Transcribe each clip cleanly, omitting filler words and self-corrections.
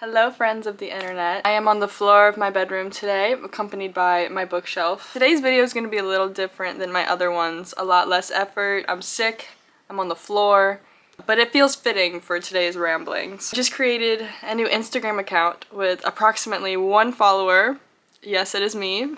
Hello friends of the internet. I am on the floor of my bedroom today, accompanied by my bookshelf. Today's video is going to be a little different than my other ones. A lot less effort. I'm sick. I'm on the floor. But it feels fitting for today's ramblings. I just created a new Instagram account with approximately 1 follower. Yes, it is me. In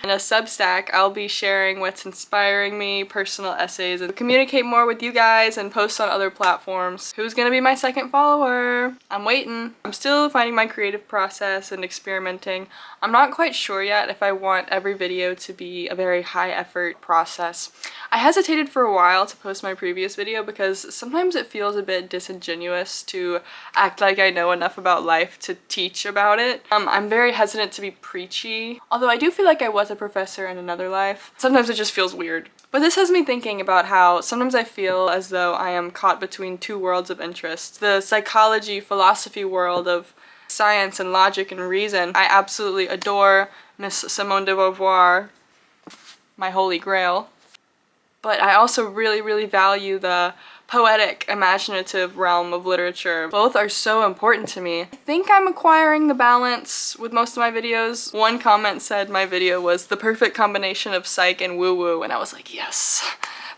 a substack, I'll be sharing what's inspiring me, personal essays, and communicate more with you guys and post on other platforms. Who's gonna be my second follower? I'm waiting. I'm still finding my creative process and experimenting. I'm not quite sure yet if I want every video to be a very high effort process. I hesitated for a while to post my previous video because sometimes it feels a bit disingenuous to act like I know enough about life to teach about it. I'm very hesitant to be preachy, although I do feel like I was a professor in another life. Sometimes it just feels weird. But this has me thinking about how sometimes I feel as though I am caught between two worlds of interest. The psychology, philosophy world of science and logic and reason. I absolutely adore Miss Simone de Beauvoir, my holy grail. But I also really value the poetic, imaginative realm of literature. Both are so important to me. I think I'm acquiring the balance with most of my videos. One comment said my video was the perfect combination of psych and woo-woo, and I was like, yes,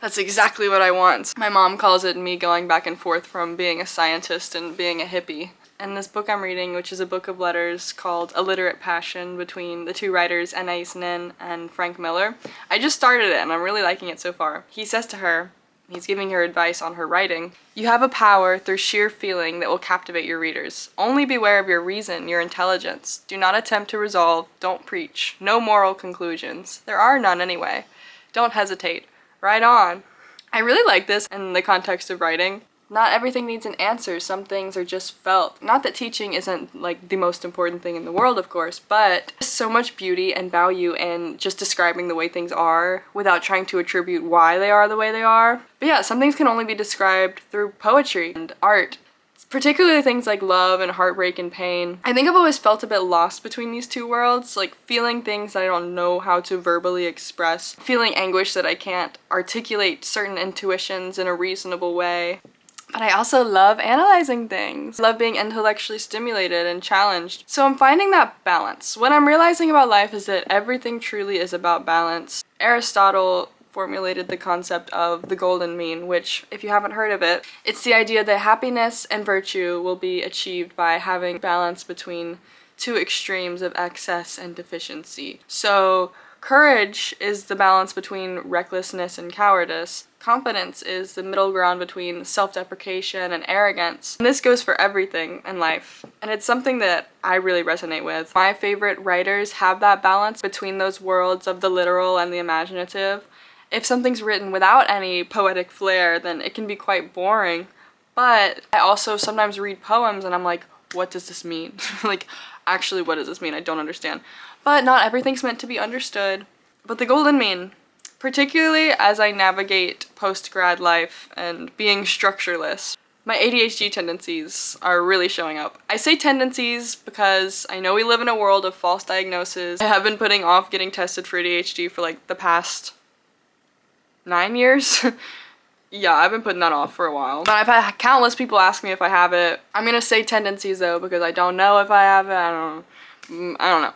that's exactly what I want. My mom calls it me going back and forth from being a scientist and being a hippie. And this book I'm reading, which is a book of letters called Illiterate Passion between the two writers Anais Nin and Frank Miller. I just started it and I'm really liking it so far. He says to her, he's giving her advice on her writing, "You have a power through sheer feeling that will captivate your readers. Only beware of your reason, your intelligence. Do not attempt to resolve, don't preach. No moral conclusions. There are none anyway. Don't hesitate. Write on." I really like this in the context of writing. Not everything needs an answer, some things are just felt. Not that teaching isn't like the most important thing in the world, of course, but there's so much beauty and value in just describing the way things are without trying to attribute why they are the way they are. But yeah, some things can only be described through poetry and art. Particularly things like love and heartbreak and pain. I think I've always felt a bit lost between these two worlds, like feeling things that I don't know how to verbally express, feeling anguish that I can't articulate certain intuitions in a reasonable way. But I also love analyzing things. I love being intellectually stimulated and challenged. So I'm finding that balance. What I'm realizing about life is that everything truly is about balance. Aristotle formulated the concept of the golden mean, which, if you haven't heard of it, it's the idea that happiness and virtue will be achieved by having balance between two extremes of excess and deficiency. So courage is the balance between recklessness and cowardice. Confidence is the middle ground between self-deprecation and arrogance. And this goes for everything in life. And it's something that I really resonate with. My favorite writers have that balance between those worlds of the literal and the imaginative. If something's written without any poetic flair, then it can be quite boring. But I also sometimes read poems and I'm like, what does this mean? Like, actually, what does this mean? I don't understand. But not everything's meant to be understood. But the golden mean, particularly as I navigate post-grad life and being structureless, my ADHD tendencies are really showing up. I say tendencies because I know we live in a world of false diagnoses. I have been putting off getting tested for ADHD for like the past 9 years. Yeah, I've been putting that off for a while. But I've had countless people ask me if I have it. I'm gonna say tendencies though because I don't know if I have it. I don't know.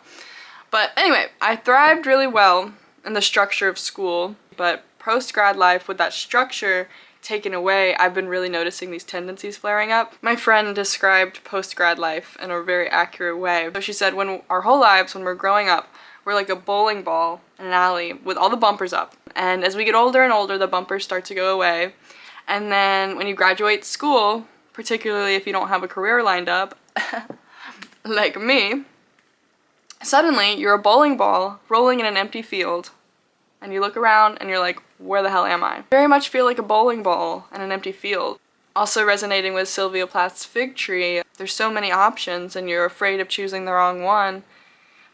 But anyway, I thrived really well in the structure of school, but post-grad life with that structure taken away, I've been really noticing these tendencies flaring up. My friend described post-grad life in a very accurate way. So she said when our whole lives, when we're growing up, we're like a bowling ball in an alley with all the bumpers up. And as we get older and older, the bumpers start to go away. And then when you graduate school, particularly if you don't have a career lined up, like me, suddenly you're a bowling ball rolling in an empty field. And you look around and you're like, where the hell am I? I very much feel like a bowling ball in an empty field. Also resonating with Sylvia Plath's Fig Tree, there's so many options and you're afraid of choosing the wrong one.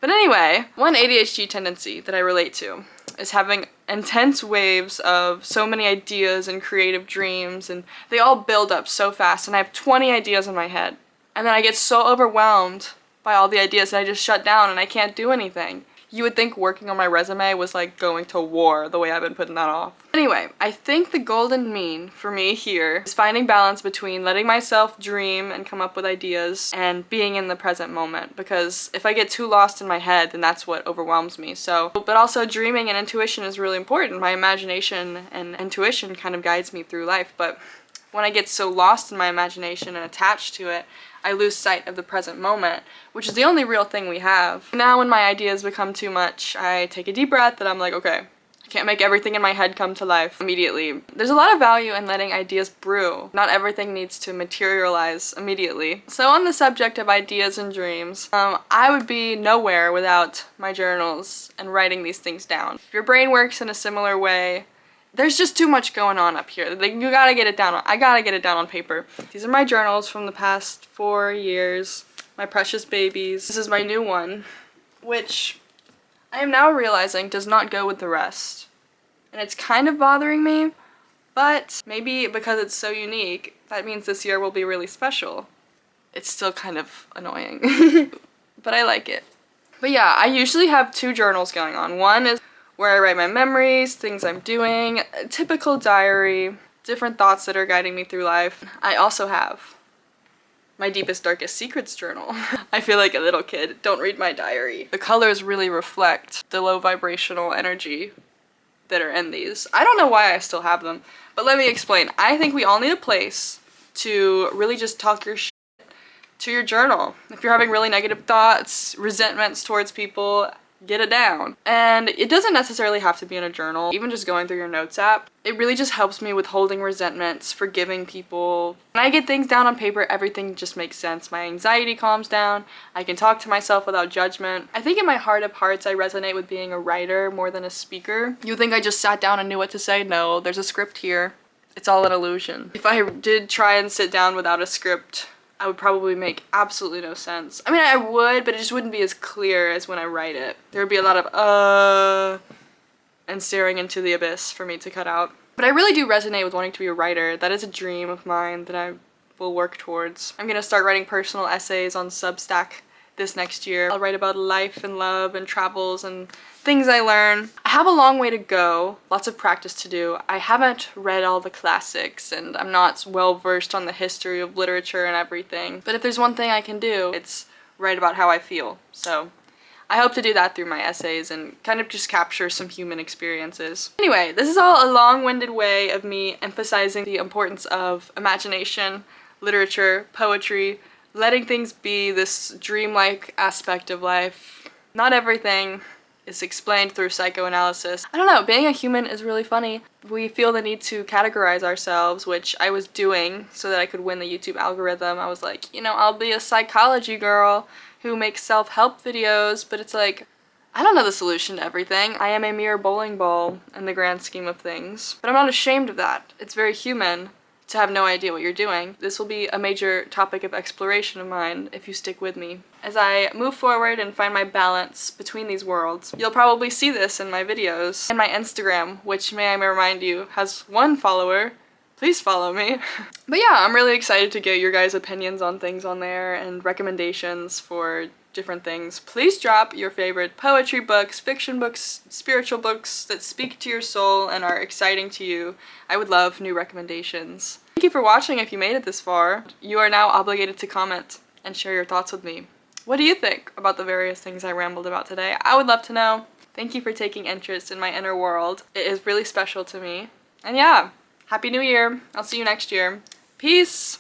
But anyway, one ADHD tendency that I relate to is having intense waves of so many ideas and creative dreams, and they all build up so fast, and I have 20 ideas in my head. And then I get so overwhelmed by all the ideas that I just shut down and I can't do anything. You would think working on my resume was like going to war the way I've been putting that off. Anyway, I think the golden mean for me here is finding balance between letting myself dream and come up with ideas and being in the present moment, because if I get too lost in my head, then that's what overwhelms me. So, but also dreaming and intuition is really important. My imagination and intuition kind of guides me through life, but when I get so lost in my imagination and attached to it, I lose sight of the present moment, which is the only real thing we have. Now when my ideas become too much, I take a deep breath and I'm like, okay, I can't make everything in my head come to life immediately. There's a lot of value in letting ideas brew. Not everything needs to materialize immediately. So on the subject of ideas and dreams, I would be nowhere without my journals and writing these things down. If your brain works in a similar way, there's just too much going on up here. Like, you gotta get it down. I gotta get it down on paper. These are my journals from the past 4 years. My precious babies. This is my new one, which I am now realizing does not go with the rest. And it's kind of bothering me, but maybe because it's so unique, that means this year will be really special. It's still kind of annoying, but I like it. But yeah, I usually have 2 journals going on. One is where I write my memories, things I'm doing, a typical diary, different thoughts that are guiding me through life. I also have my deepest, darkest secrets journal. I feel like a little kid. Don't read my diary. The colors really reflect the low vibrational energy that are in these. I don't know why I still have them, but let me explain. I think we all need a place to really just talk your shit to your journal. If you're having really negative thoughts, resentments towards people, get it down. And it doesn't necessarily have to be in a journal. Even just going through your notes app, it really just helps me with holding resentments, forgiving people. When I get things down on paper, everything just makes sense. My anxiety calms down. I can talk to myself without judgment. I think in my heart of hearts, I resonate with being a writer more than a speaker. You think I just sat down and knew what to say? No, there's a script here. It's all an illusion. If I did try and sit down without a script, I would probably make absolutely no sense. I mean, I would, but it just wouldn't be as clear as when I write it. There would be a lot of and staring into the abyss for me to cut out. But I really do resonate with wanting to be a writer. That is a dream of mine that I will work towards. I'm gonna start writing personal essays on Substack this next year. I'll write about life and love and travels and things I learn. I have a long way to go, lots of practice to do. I haven't read all the classics and I'm not well versed on the history of literature and everything. But if there's one thing I can do, it's write about how I feel. So I hope to do that through my essays and kind of just capture some human experiences. Anyway, this is all a long-winded way of me emphasizing the importance of imagination, literature, poetry, letting things be, this dreamlike aspect of life. Not everything is explained through psychoanalysis. I don't know, being a human is really funny. We feel the need to categorize ourselves, which I was doing so that I could win the YouTube algorithm. I was like, you know, I'll be a psychology girl who makes self-help videos, but it's like, I don't know the solution to everything. I am a mere bowling ball in the grand scheme of things. But I'm not ashamed of that. It's very human to have no idea what you're doing. This will be a major topic of exploration of mine if you stick with me. As I move forward and find my balance between these worlds, you'll probably see this in my videos. And my Instagram, which may I remind you, has 1 follower. Please follow me. But yeah, I'm really excited to get your guys' opinions on things on there and recommendations for different things. Please drop your favorite poetry books, fiction books, spiritual books that speak to your soul and are exciting to you. I would love new recommendations. Thank you for watching if you made it this far. You are now obligated to comment and share your thoughts with me. What do you think about the various things I rambled about today? I would love to know. Thank you for taking interest in my inner world. It is really special to me. And yeah, Happy New Year. I'll see you next year. Peace!